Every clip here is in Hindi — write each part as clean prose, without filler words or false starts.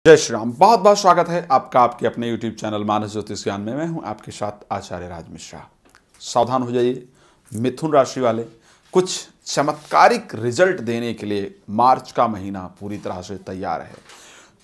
जय श्री राम। बहुत बहुत स्वागत है आपका आपके अपने YouTube चैनल मानस ज्योतिष ज्ञान में। मैं हूं आपके साथ आचार्य राज मिश्रा। सावधान हो जाइए मिथुन राशि वाले, कुछ चमत्कारिक रिजल्ट देने के लिए मार्च का महीना पूरी तरह से तैयार है।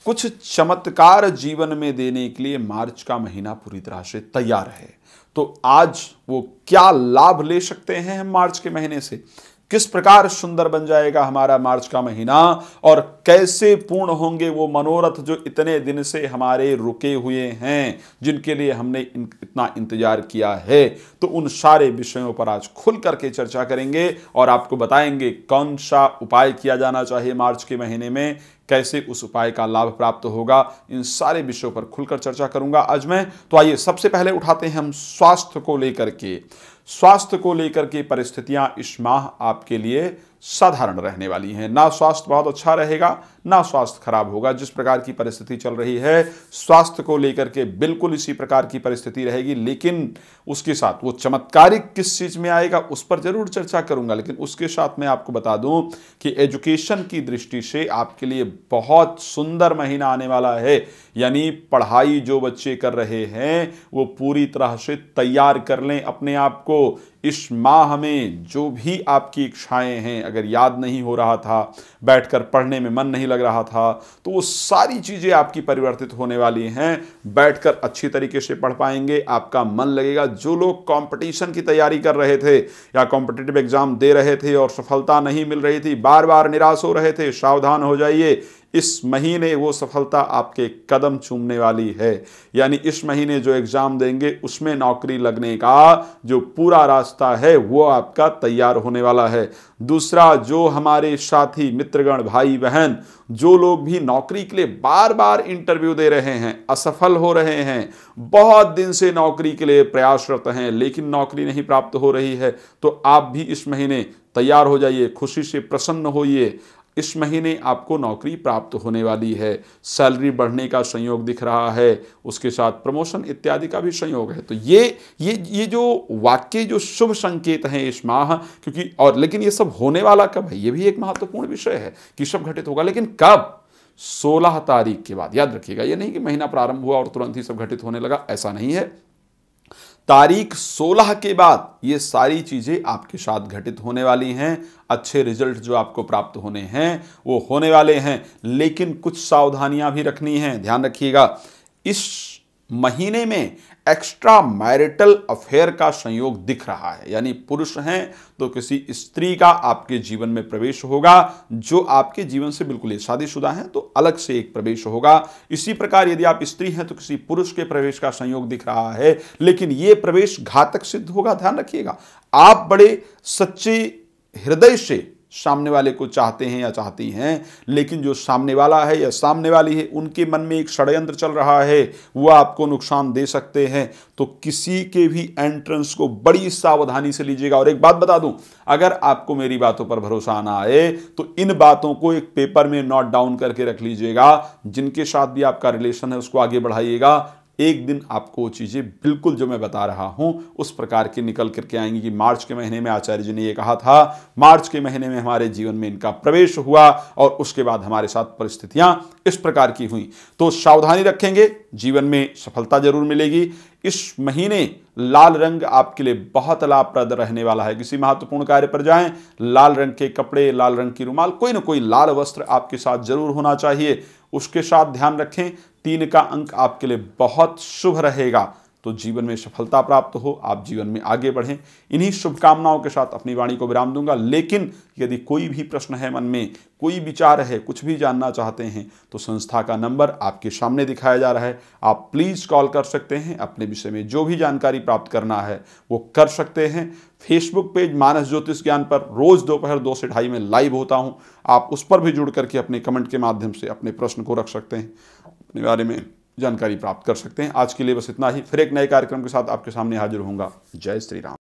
कुछ चमत्कार जीवन में देने के लिए मार्च का महीना पूरी तरह से तैयार है। तो आज वो क्या लाभ ले सकते हैं हम मार्च के महीने से, किस प्रकार सुंदर बन जाएगा हमारा मार्च का महीना और कैसे पूर्ण होंगे वो मनोरथ जो इतने दिन से हमारे रुके हुए हैं, जिनके लिए हमने इतना इंतजार किया है। तो उन सारे विषयों पर आज खुल करके चर्चा करेंगे और आपको बताएंगे कौन सा उपाय किया जाना चाहिए मार्च के महीने में, कैसे उस उपाय का लाभ प्राप्त होगा। इन सारे विषयों पर खुलकर चर्चा करूंगा आज मैं। तो आइए सबसे पहले उठाते हैं हम स्वास्थ्य को लेकर के परिस्थितियां इस माह आपके लिए साधारण रहने वाली हैं। ना स्वास्थ्य बहुत अच्छा रहेगा, ना स्वास्थ्य खराब होगा। जिस प्रकार की परिस्थिति चल रही है स्वास्थ्य को लेकर के बिल्कुल इसी प्रकार की परिस्थिति रहेगी। लेकिन उसके साथ वो चमत्कारिक किस चीज में आएगा उस पर जरूर चर्चा करूंगा। लेकिन उसके साथ मैं आपको बता दूं कि एजुकेशन की दृष्टि से आपके लिए बहुत सुंदर महीना आने वाला है। यानी पढ़ाई जो बच्चे कर रहे हैं वो पूरी तरह से तैयार कर लें अपने आप को। इस माह में जो भी आपकी इच्छाएं हैं, अगर याद नहीं हो रहा था, बैठकर पढ़ने में मन नहीं लग रहा था, तो वो सारी चीजें आपकी परिवर्तित होने वाली हैं। बैठकर अच्छी तरीके से पढ़ पाएंगे, आपका मन लगेगा। जो लोग कंपटीशन की तैयारी कर रहे थे या कॉम्पिटिटिव एग्जाम दे रहे थे और सफलता नहीं मिल रही थी, बार बार निराश हो रहे थे, सावधान हो जाइए। इस महीने वो सफलता आपके कदम चूमने वाली है। यानी इस महीने जो एग्जाम देंगे उसमें नौकरी लगने का जो पूरा रास्ता है वो आपका तैयार होने वाला है। दूसरा, जो हमारे साथी मित्रगण भाई बहन जो लोग भी नौकरी के लिए बार बार इंटरव्यू दे रहे हैं, असफल हो रहे हैं, बहुत दिन से नौकरी के लिए प्रयासरत हैं लेकिन नौकरी नहीं प्राप्त हो रही है, तो आप भी इस महीने तैयार हो जाइए, खुशी से प्रसन्न होइए। इस महीने आपको नौकरी प्राप्त होने वाली है, सैलरी बढ़ने का संयोग दिख रहा है, उसके साथ प्रमोशन इत्यादि का भी संयोग है। तो ये जो वाक्य जो शुभ संकेत हैं इस माह, क्योंकि और लेकिन ये सब होने वाला कब है, ये भी एक महत्वपूर्ण विषय है कि सब घटित होगा, लेकिन कब? 16 तारीख के बाद। याद रखिएगा, ये नहीं कि महीना प्रारंभ हुआ और तुरंत ही सब घटित होने लगा, ऐसा नहीं है। तारीख 16 के बाद ये सारी चीजें आपके साथ घटित होने वाली हैं। अच्छे रिजल्ट जो आपको प्राप्त होने हैं वो होने वाले हैं, लेकिन कुछ सावधानियां भी रखनी हैं। ध्यान रखिएगा, इस महीने में एक्स्ट्रा मैरिटल अफेयर का संयोग दिख रहा है। यानी पुरुष हैं तो किसी स्त्री का आपके जीवन में प्रवेश होगा, जो आपके जीवन से बिल्कुल शादीशुदा हैं तो अलग से एक प्रवेश होगा। इसी प्रकार यदि आप स्त्री हैं तो किसी पुरुष के प्रवेश का संयोग दिख रहा है, लेकिन यह प्रवेश घातक सिद्ध होगा। ध्यान रखिएगा, आप बड़े सच्चे हृदय से सामने वाले को चाहते हैं या चाहती हैं, लेकिन जो सामने वाला है या सामने वाली है उनके मन में एक षड्यंत्र चल रहा है, वो आपको नुकसान दे सकते हैं। तो किसी के भी एंट्रेंस को बड़ी सावधानी से लीजिएगा। और एक बात बता दूं, अगर आपको मेरी बातों पर भरोसा ना आए तो इन बातों को एक पेपर में नोट डाउन करके रख लीजिएगा। जिनके साथ भी आपका रिलेशन है उसको आगे बढ़ाइएगा। एक दिन आपको चीजें बिल्कुल जो मैं बता रहा हूं उस प्रकार की निकल करके आएंगी कि मार्च के महीने में आचार्य जी ने ये कहा था, मार्च के महीने में हमारे जीवन में इनका प्रवेश हुआ और उसके बाद हमारे साथ परिस्थितियां इस प्रकार की हुई। तो सावधानी रखेंगे, जीवन में सफलता जरूर मिलेगी। इस महीने लाल रंग आपके लिए बहुत लाभप्रद रहने वाला है। किसी महत्वपूर्ण कार्य पर जाएं, लाल रंग के कपड़े, लाल रंग की रुमाल, कोई ना कोई लाल वस्त्र आपके साथ जरूर होना चाहिए। उसके साथ ध्यान रखें 3 का अंक आपके लिए बहुत शुभ रहेगा। तो जीवन में सफलता प्राप्त हो, आप जीवन में आगे बढ़ें, इन्हीं शुभकामनाओं के साथ अपनी वाणी को विराम दूंगा। लेकिन यदि कोई भी प्रश्न है मन में, कोई विचार है, कुछ भी जानना चाहते हैं तो संस्था का नंबर आपके सामने दिखाया जा रहा है, आप प्लीज कॉल कर सकते हैं। अपने विषय में जो भी जानकारी प्राप्त करना है वो कर सकते हैं। फेसबुक पेज मानस ज्योतिष ज्ञान पर रोज दोपहर 2 से 2:30 में लाइव होता हूं, आप उस पर भी जुड़ करके अपने कमेंट के माध्यम से अपने प्रश्न को रख सकते हैं, अपने बारे में जानकारी प्राप्त कर सकते हैं। आज के लिए बस इतना ही, फिर एक नए कार्यक्रम के साथ आपके सामने हाजिर होऊंगा। जय श्री राम।